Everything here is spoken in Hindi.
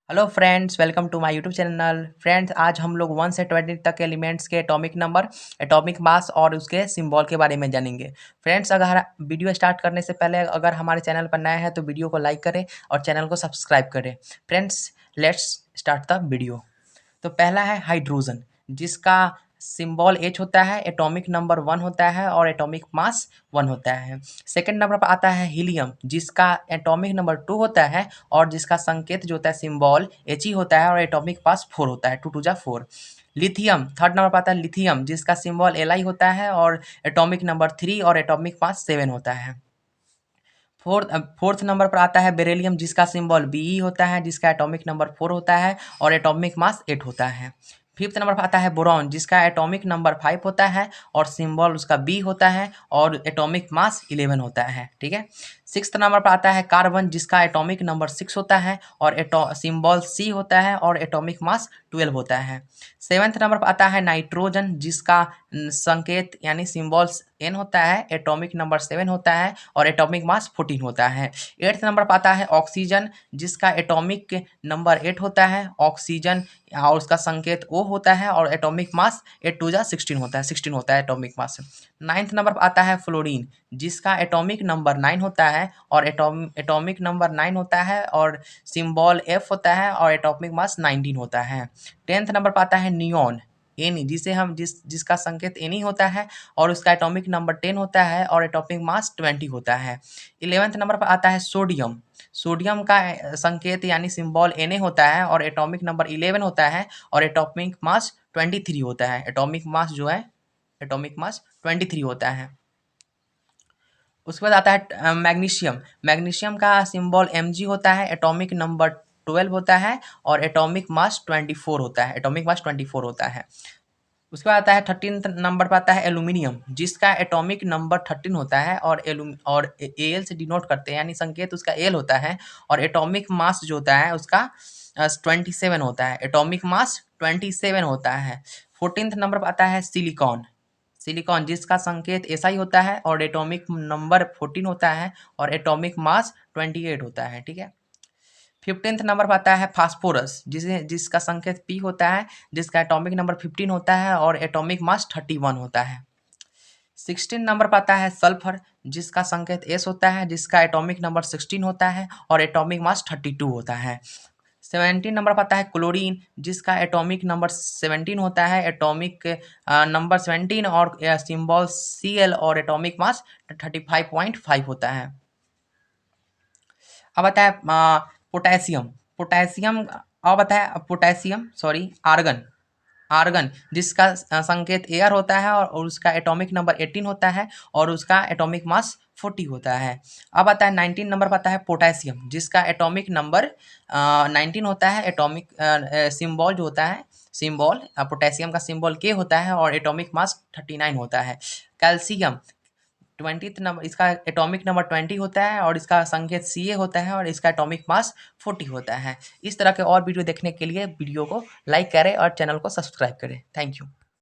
Hello friends, welcome to my YouTube channel. Friends, आज हम लोग 1 से 20 तक के एलिमेंट्स के एटॉमिक नंबर, एटॉमिक मास और उसके सिंबल के बारे में जानेंगे। फ्रेंड्स, अगर वीडियो स्टार्ट करने से पहले अगर हमारे चैनल पर नए हैं तो वीडियो को लाइक करें और चैनल को सब्सक्राइब करें। Friends, let's start the video. तो पहला है हाइड्रोजन, जिसका सिंबल H होता है, एटॉमिक नंबर 1 होता है और एटॉमिक मास 1 होता है। सेकंड नंबर पर आता है हीलियम, जिसका एटॉमिक नंबर 2 होता है और जिसका संकेत जो होता है सिंबल He होता है और एटॉमिक मास 4 होता है, 2 2 जा 4। लिथियम, थर्ड नंबर पर आता है लिथियम, जिसका सिंबल Li होता है और एटॉमिक नंबर 3 और एटॉमिक मास 7 होता है। फोर्थ नंबर पर आता है बेरिलियम, जिसका सिंबल Be होता है, जिसका एटॉमिक नंबर 4 होता है और एटॉमिक मास 8 होता है। फिफ्थ नंबर पर आता है बोरॉन, जिसका एटॉमिक नंबर 5 होता है और सिंबल उसका B होता है और एटॉमिक मास 11 होता है। ठीक है। सिक्स्थ नंबर पर आता है कार्बन, जिसका एटॉमिक नंबर 6 होता है और सिंबल C होता है और एटॉमिक मास 12 होता है। सेवन्थ नंबर पर आता है नाइट्रोजन, जिसका संकेत यानी सिंबल्स N होता है, एटॉमिक नंबर 7 होता है और एटॉमिक मास 14 होता है। एट्थ नंबर पर आता है ऑक्सीजन, जिसका एटॉमिक नंबर 8 होता है, ऑक्सीजन, और उसका संकेत O होता है और एटॉमिक मास 8 2 जा 16 होता है, 16 होता है एटॉमिक मास। नाइन्थ नंबर पर आता है फ्लोरीन, जिसका एटॉमिक नंबर 9 होता है और एटॉमिक नंबर 9 होता है और सिंबल F होता है और एटॉमिक मास 19 होता है। टेंथ नंबर पर आता है नियॉन, एनी, जिसे हम जिसका संकेत एनी होता है और उसका एटॉमिक नंबर 10 होता है और एटॉमिक मास 20 होता है। 11th नंबर पर आता है सोडियम, सोडियम का संकेत यानी सिंबल Na होता है और एटॉमिक नंबर 11 होता है और एटॉमिक मास 23 होता है। एटॉमिक मास जो है, एटॉमिक मास 23 होता है। उसके बाद आता है मैग्नीशियम, मैग्नीशियम का सिंबल Mg होता है, एटॉमिक नंबर 12 होता है और एटॉमिक मास 24 होता है, एटॉमिक मास 24 होता है। उसके बाद आता है 13th नंबर पर आता है एल्यूमिनियम, जिसका एटॉमिक नंबर 13 होता है और Al से डिनोट करते हैं, यानी संकेत उसका L होता है और एटॉमिक मास जो होता है उसका 27 होता है, एटॉमिक मास 27 होता है। 14th नंबर पर आता है सिलिकॉन, सिलिकॉन जिसका संकेत SI होता है और एटॉमिक नंबर 14 होता है और एटॉमिक मास 28 होता है। ठीक है। 15th नंबर पर आता है फास्फोरस, जिसका संकेत P होता है, जिसका एटॉमिक नंबर 15 होता है और एटॉमिक मास 31 होता है। 16 नंबर पर आता है सल्फर, जिसका संकेत S होता है, जिसका एटॉमिक नंबर 16 होता है और एटॉमिक मास 32 होता है। 17 नंबर पर आता है क्लोरीन, जिसका एटॉमिक नंबर 17 होता है, एटॉमिक नंबर 17 और सिंबल Cl और एटॉमिक मास 35.5 होता है। अब आता है पोटेशियम, पोटेशियम, अब आता है पोटेशियम सॉरी आर्गन, आर्गन जिसका संकेत एयर होता है और उसका एटॉमिक नंबर 18 होता है और उसका एटॉमिक मास 40 होता है। अब आता है 19 नंबर पर आता है पोटेशियम, जिसका एटॉमिक नंबर 19 होता है, एटॉमिक सिंबल जो होता है, सिंबल पोटेशियम का सिंबल K होता है और एटॉमिक मास 39 होता है। कैल्शियम 20th नंबर, इसका एटॉमिक नंबर 20 होता है और इसका संकेत Ca होता है और इसका एटॉमिक मास 40 होता है। इस तरह के और वीडियो देखने के लिए वीडियो को लाइक करें और चैनल को सब्सक्राइब करें। Thank you.